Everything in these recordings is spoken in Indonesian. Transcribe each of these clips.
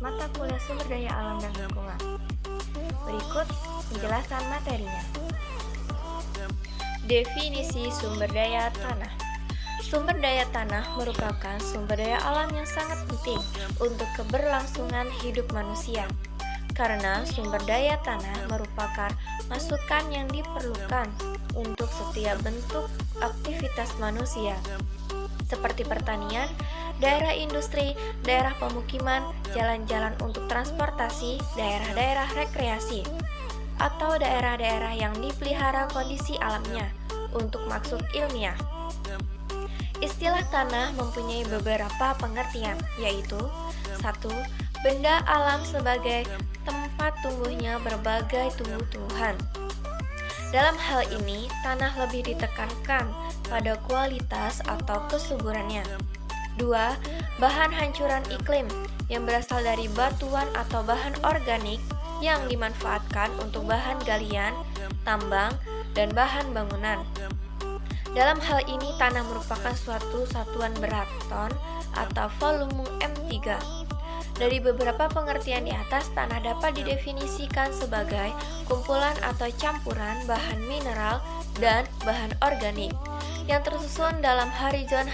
mata kuliah sumber daya alam dan lingkungan. Berikut penjelasan materinya. Definisi sumber daya tanah. Sumber daya tanah merupakan sumber daya alam yang sangat penting untuk keberlangsungan hidup manusia. Karena sumber daya tanah merupakan masukan yang diperlukan untuk setiap bentuk aktivitas manusia, seperti pertanian, daerah industri, daerah pemukiman, jalan-jalan untuk transportasi, daerah-daerah rekreasi, atau daerah-daerah yang dipelihara kondisi alamnya untuk maksud ilmiah. Istilah tanah mempunyai beberapa pengertian, yaitu 1. Benda alam sebagai tempat tumbuhnya berbagai tumbuh-tumbuhan. Dalam hal ini, tanah lebih ditekankan pada kualitas atau kesuburannya. 2. Bahan hancuran iklim yang berasal dari batuan atau bahan organik yang dimanfaatkan untuk bahan galian, tambang, dan bahan bangunan. Dalam hal ini, tanah merupakan suatu satuan berat ton atau volume M3. Dari beberapa pengertian di atas, tanah dapat didefinisikan sebagai kumpulan atau campuran bahan mineral dan bahan organik yang tersusun dalam horizon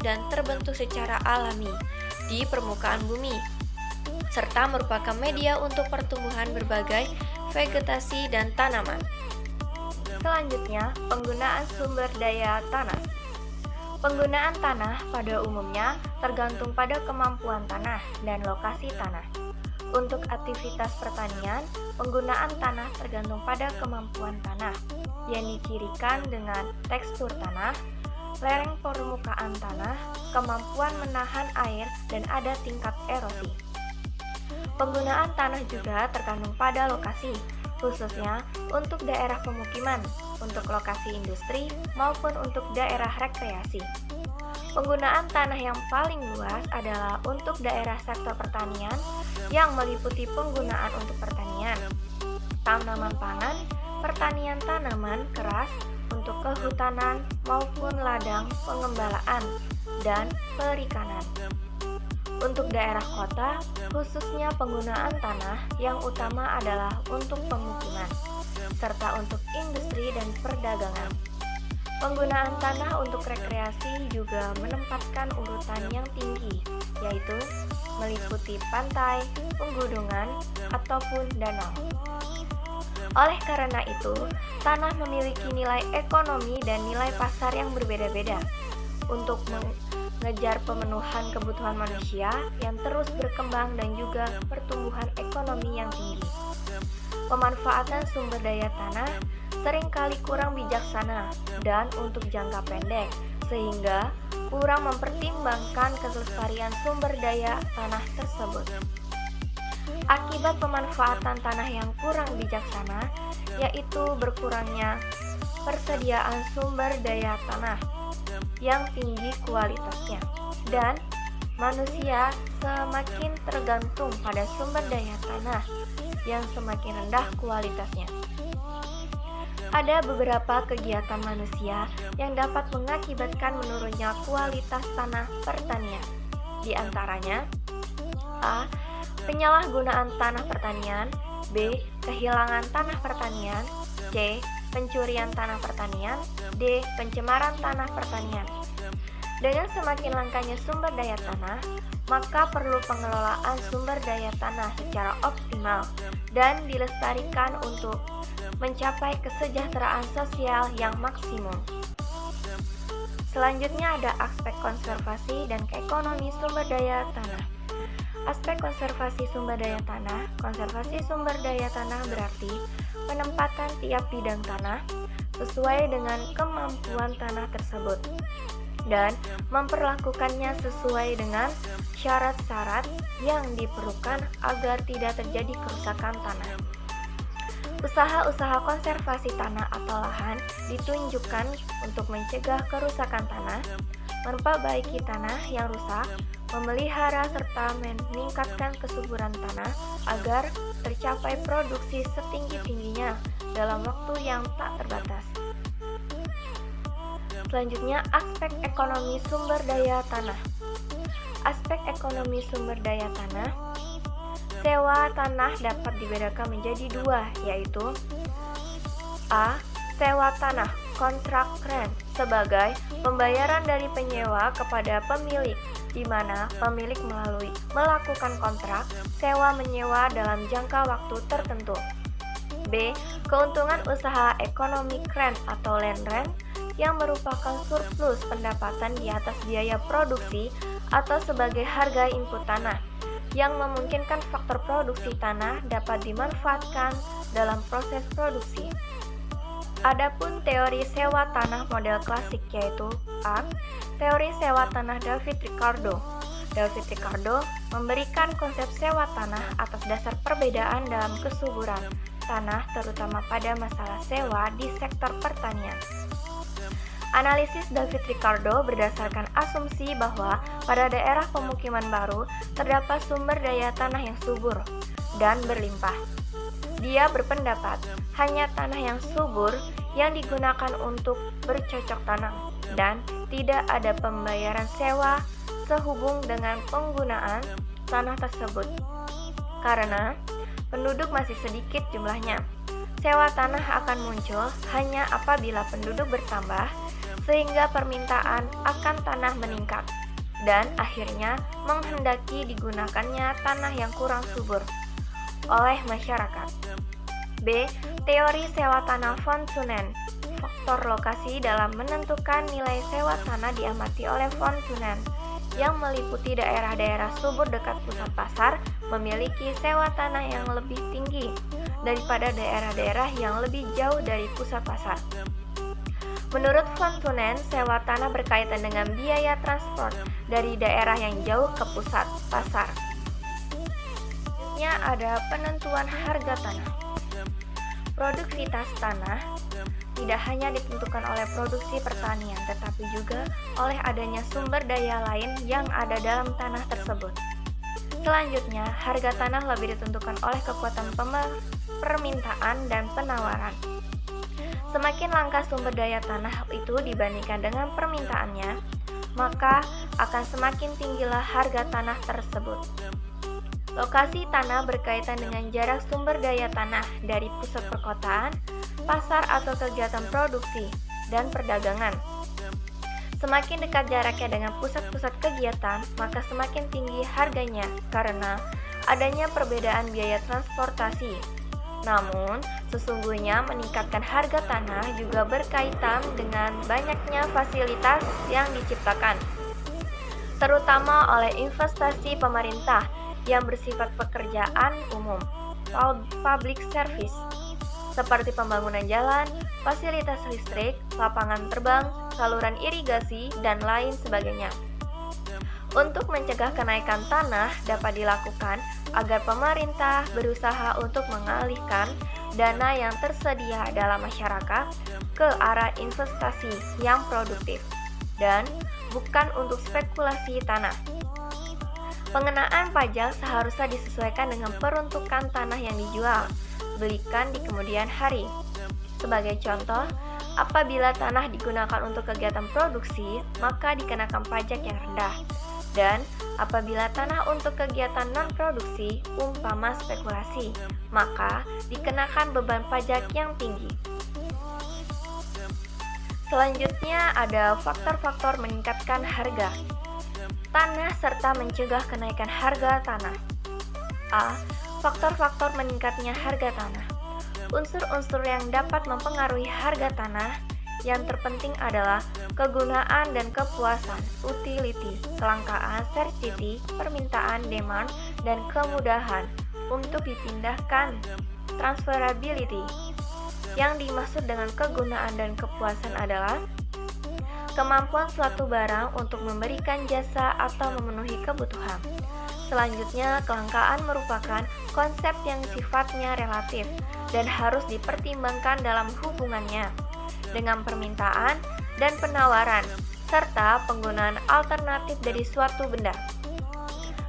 dan terbentuk secara alami di permukaan bumi, serta merupakan media untuk pertumbuhan berbagai vegetasi dan tanaman. Selanjutnya, penggunaan sumber daya tanah. Penggunaan tanah pada umumnya tergantung pada kemampuan tanah dan lokasi tanah. Untuk aktivitas pertanian, penggunaan tanah tergantung pada kemampuan tanah yang dicirikan dengan tekstur tanah, lereng permukaan tanah, kemampuan menahan air, dan ada tingkat erosi. Penggunaan tanah juga tergantung pada lokasi, khususnya untuk daerah pemukiman, untuk lokasi industri, maupun untuk daerah rekreasi. Penggunaan tanah yang paling luas adalah untuk daerah sektor pertanian yang meliputi penggunaan untuk pertanian, tanaman pangan, pertanian tanaman keras, untuk kehutanan maupun ladang pengembalaan, dan perikanan. Untuk daerah kota, khususnya penggunaan tanah yang utama adalah untuk pemukiman, serta untuk industri dan perdagangan. Penggunaan tanah untuk rekreasi juga menempatkan urutan yang tinggi, yaitu meliputi pantai, penggunungan, ataupun danau. Oleh karena itu, tanah memiliki nilai ekonomi dan nilai pasar yang berbeda-beda untuk mengejar pemenuhan kebutuhan manusia yang terus berkembang dan juga pertumbuhan ekonomi yang tinggi. Pemanfaatan sumber daya tanah seringkali kurang bijaksana dan untuk jangka pendek, sehingga kurang mempertimbangkan kelestarian sumber daya tanah tersebut. Akibat pemanfaatan tanah yang kurang bijaksana, yaitu berkurangnya persediaan sumber daya tanah yang tinggi kualitasnya, dan manusia semakin tergantung pada sumber daya tanah yang semakin rendah kualitasnya. Ada beberapa kegiatan manusia yang dapat mengakibatkan menurunnya kualitas tanah pertanian. Di antaranya, A. Penyalahgunaan tanah pertanian, B. Kehilangan tanah pertanian, C. Pencurian tanah pertanian, D. Pencemaran tanah pertanian. Dengan semakin langkanya sumber daya tanah, maka perlu pengelolaan sumber daya tanah secara optimal dan dilestarikan untuk mencapai kesejahteraan sosial yang maksimum. Selanjutnya ada aspek konservasi dan ekonomi sumber daya tanah. Aspek konservasi sumber daya tanah. Konservasi sumber daya tanah berarti penempatan tiap bidang tanah sesuai dengan kemampuan tanah tersebut dan memperlakukannya sesuai dengan syarat-syarat yang diperlukan agar tidak terjadi kerusakan tanah. Usaha-usaha konservasi tanah atau lahan ditunjukkan untuk mencegah kerusakan tanah, memperbaiki tanah yang rusak, memelihara serta meningkatkan kesuburan tanah agar tercapai produksi setinggi-tingginya dalam waktu yang tak terbatas. Selanjutnya, aspek ekonomi sumber daya tanah. Aspek ekonomi sumber daya tanah sewa tanah dapat dibedakan menjadi dua, yaitu A. Sewa tanah kontrak rent sebagai pembayaran dari penyewa kepada pemilik, di mana pemilik melakukan kontrak sewa-menyewa dalam jangka waktu tertentu. B. Keuntungan usaha ekonomi rent atau land rent yang merupakan surplus pendapatan di atas biaya produksi atau sebagai harga input tanah yang memungkinkan faktor produksi tanah dapat dimanfaatkan dalam proses produksi. Adapun teori sewa tanah model klasik yaitu A. Teori sewa tanah David Ricardo. David Ricardo memberikan konsep sewa tanah atas dasar perbedaan dalam kesuburan tanah terutama pada masalah sewa di sektor pertanian. Analisis David Ricardo berdasarkan asumsi bahwa pada daerah pemukiman baru terdapat sumber daya tanah yang subur dan berlimpah. Dia berpendapat hanya tanah yang subur yang digunakan untuk bercocok tanam dan tidak ada pembayaran sewa sehubung dengan penggunaan tanah tersebut. Karena penduduk masih sedikit jumlahnya, sewa tanah akan muncul hanya apabila penduduk bertambah sehingga permintaan akan tanah meningkat dan akhirnya menghendaki digunakannya tanah yang kurang subur oleh masyarakat. B. Teori sewa tanah von Thunen. Faktor lokasi dalam menentukan nilai sewa tanah diamati oleh von Thunen, yang meliputi daerah-daerah subur dekat pusat pasar memiliki sewa tanah yang lebih tinggi daripada daerah-daerah yang lebih jauh dari pusat pasar. Menurut von Thunen, sewa tanah berkaitan dengan biaya transport dari daerah yang jauh ke pusat pasar. Selanjutnya ada penentuan harga tanah. Produktivitas tanah tidak hanya ditentukan oleh produksi pertanian, tetapi juga oleh adanya sumber daya lain yang ada dalam tanah tersebut. Selanjutnya, harga tanah lebih ditentukan oleh kekuatan permintaan dan penawaran. Semakin langka sumber daya tanah itu dibandingkan dengan permintaannya, maka akan semakin tinggilah harga tanah tersebut. Lokasi tanah berkaitan dengan jarak sumber daya tanah dari pusat perkotaan, pasar atau kegiatan produksi, dan perdagangan. Semakin dekat jaraknya dengan pusat-pusat kegiatan, maka semakin tinggi harganya karena adanya perbedaan biaya transportasi. Namun, sesungguhnya meningkatkan harga tanah juga berkaitan dengan banyaknya fasilitas yang diciptakan, terutama oleh investasi pemerintah yang bersifat pekerjaan umum, public service, seperti pembangunan jalan, fasilitas listrik, lapangan terbang, saluran irigasi, dan lain sebagainya. Untuk mencegah kenaikan tanah dapat dilakukan agar pemerintah berusaha untuk mengalihkan dana yang tersedia dalam masyarakat ke arah investasi yang produktif dan bukan untuk spekulasi tanah. Pengenaan pajak seharusnya disesuaikan dengan peruntukan tanah yang dijual, belikan di kemudian hari. Sebagai contoh, apabila tanah digunakan untuk kegiatan produksi, maka dikenakan pajak yang rendah. Dan apabila tanah untuk kegiatan non-produksi, umpama spekulasi, maka dikenakan beban pajak yang tinggi. Selanjutnya ada faktor-faktor meningkatkan harga tanah serta mencegah kenaikan harga tanah. A. Faktor-faktor meningkatnya harga tanah. Unsur-unsur yang dapat mempengaruhi harga tanah yang terpenting adalah kegunaan dan kepuasan, utility, kelangkaan, scarcity, permintaan, demand, dan kemudahan untuk dipindahkan, transferability. Yang dimaksud dengan kegunaan dan kepuasan adalah kemampuan suatu barang untuk memberikan jasa atau memenuhi kebutuhan. Selanjutnya, kelangkaan merupakan konsep yang sifatnya relatif dan harus dipertimbangkan dalam hubungannya dengan permintaan dan penawaran, serta penggunaan alternatif dari suatu benda.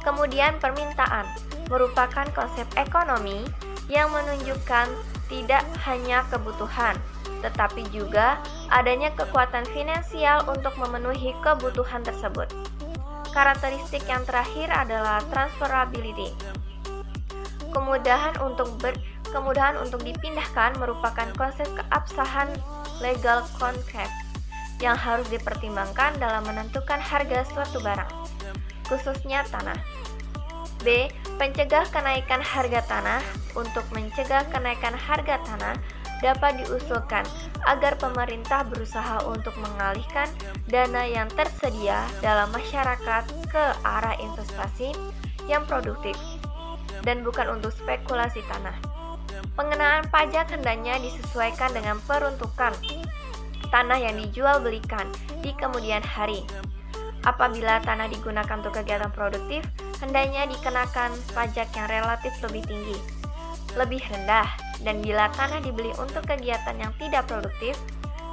Kemudian, permintaan merupakan konsep ekonomi yang menunjukkan tidak hanya kebutuhan, tetapi juga adanya kekuatan finansial untuk memenuhi kebutuhan tersebut. Karakteristik yang terakhir adalah transferability. Kemudahan untuk dipindahkan merupakan konsep keabsahan legal contract yang harus dipertimbangkan dalam menentukan harga suatu barang, khususnya tanah. B. Pencegah kenaikan harga tanah. Untuk mencegah kenaikan harga tanah dapat diusulkan agar pemerintah berusaha untuk mengalihkan dana yang tersedia dalam masyarakat ke arah investasi yang produktif dan bukan untuk spekulasi tanah. Pengenaan pajak hendaknya disesuaikan dengan peruntukan tanah yang dijual belikan di kemudian hari. Apabila tanah digunakan untuk kegiatan produktif, hendaknya dikenakan pajak yang relatif lebih tinggi, lebih rendah, dan bila tanah dibeli untuk kegiatan yang tidak produktif,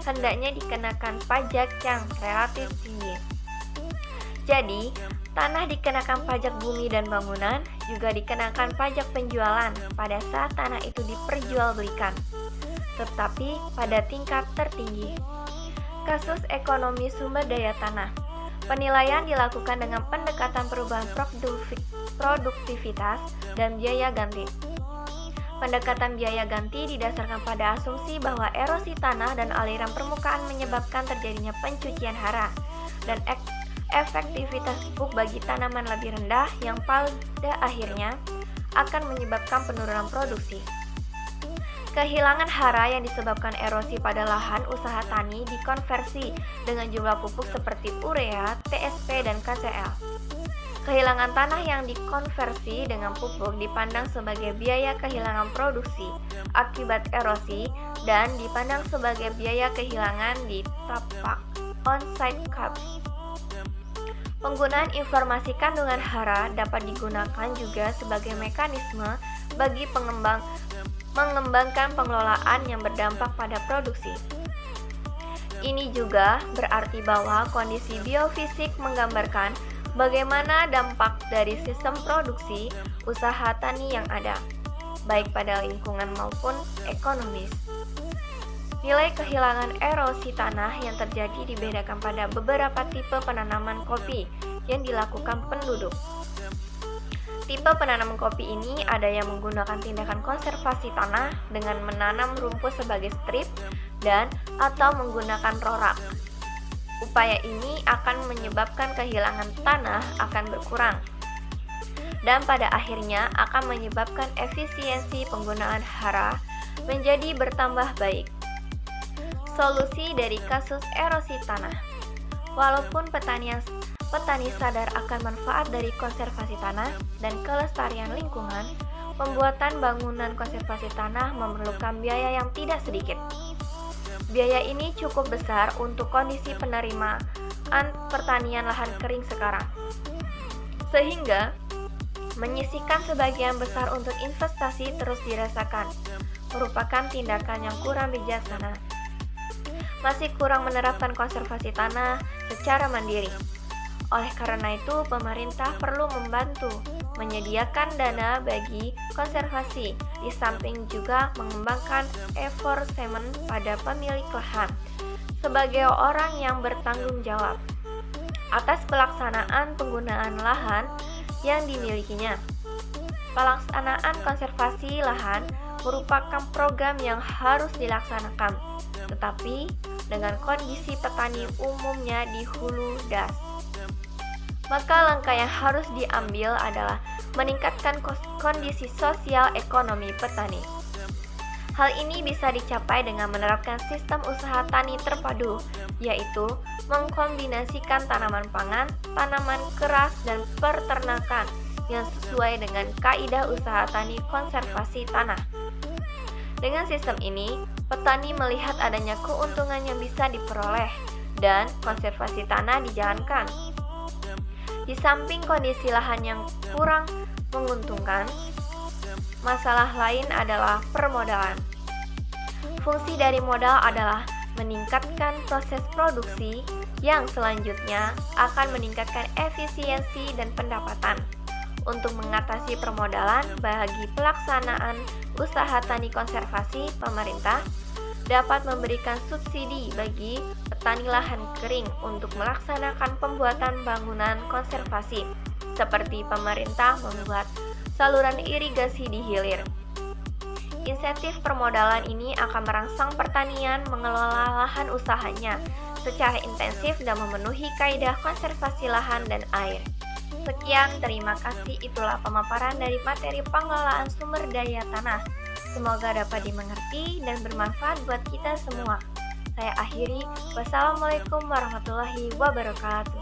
hendaknya dikenakan pajak yang relatif tinggi. Jadi, tanah dikenakan pajak bumi dan bangunan, juga dikenakan pajak penjualan pada saat tanah itu diperjualbelikan, tetapi pada tingkat tertinggi. Kasus ekonomi sumber daya tanah. Penilaian dilakukan dengan pendekatan perubahan produktivitas dan biaya ganti. Pendekatan biaya ganti didasarkan pada asumsi bahwa erosi tanah dan aliran permukaan menyebabkan terjadinya pencucian hara dan efektivitas pupuk bagi tanaman lebih rendah yang pada akhirnya akan menyebabkan penurunan produksi. Kehilangan hara yang disebabkan erosi pada lahan usaha tani dikonversi dengan jumlah pupuk seperti urea, TSP, dan KCl. Kehilangan tanah yang dikonversi dengan pupuk dipandang sebagai biaya kehilangan produksi akibat erosi dan dipandang sebagai biaya kehilangan di tapak on-site cost. Penggunaan informasi kandungan hara dapat digunakan juga sebagai mekanisme bagi mengembangkan pengelolaan yang berdampak pada produksi. Ini juga berarti bahwa kondisi biofisik menggambarkan bagaimana dampak dari sistem produksi usaha tani yang ada, baik pada lingkungan maupun ekonomis. Nilai kehilangan erosi tanah yang terjadi dibedakan pada beberapa tipe penanaman kopi yang dilakukan penduduk. Tipe penanaman kopi ini ada yang menggunakan tindakan konservasi tanah dengan menanam rumput sebagai strip dan atau menggunakan rorak. Upaya ini akan menyebabkan kehilangan tanah akan berkurang dan pada akhirnya akan menyebabkan efisiensi penggunaan hara menjadi bertambah baik. Solusi dari kasus erosi tanah. Walaupun petani sadar akan manfaat dari konservasi tanah dan kelestarian lingkungan, pembuatan bangunan konservasi tanah memerlukan biaya yang tidak sedikit. Biaya ini cukup besar untuk kondisi penerimaan pertanian lahan kering sekarang, sehingga menyisihkan sebagian besar untuk investasi terus dirasakan, merupakan tindakan yang kurang bijaksana. Masih kurang menerapkan konservasi tanah secara mandiri. Oleh karena itu, pemerintah perlu membantu menyediakan dana bagi konservasi, di samping juga mengembangkan enforcement pada pemilik lahan sebagai orang yang bertanggung jawab atas pelaksanaan penggunaan lahan yang dimilikinya. Pelaksanaan konservasi lahan merupakan program yang harus dilaksanakan, tetapi dengan kondisi petani umumnya di hulu das. Maka langkah yang harus diambil adalah meningkatkan kondisi sosial ekonomi petani. Hal ini bisa dicapai dengan menerapkan sistem usaha tani terpadu, yaitu mengkombinasikan tanaman pangan, tanaman keras, dan peternakan yang sesuai dengan kaidah usaha tani konservasi tanah. Dengan sistem ini, petani melihat adanya keuntungan yang bisa diperoleh dan konservasi tanah dijalankan. Di samping kondisi lahan yang kurang menguntungkan, masalah lain adalah permodalan. Fungsi dari modal adalah meningkatkan proses produksi yang selanjutnya akan meningkatkan efisiensi dan pendapatan. Untuk mengatasi permodalan bagi pelaksanaan usaha tani konservasi, pemerintah dapat memberikan subsidi bagi petani lahan kering untuk melaksanakan pembuatan bangunan konservasi, seperti pemerintah membuat saluran irigasi di hilir. Insentif permodalan ini akan merangsang pertanian mengelola lahan usahanya secara intensif dan memenuhi kaidah konservasi lahan dan air. Sekian, terima kasih. Itulah pemaparan dari materi pengelolaan sumber daya tanah. Semoga dapat dimengerti dan bermanfaat buat kita semua. Saya akhiri. Wassalamualaikum warahmatullahi wabarakatuh.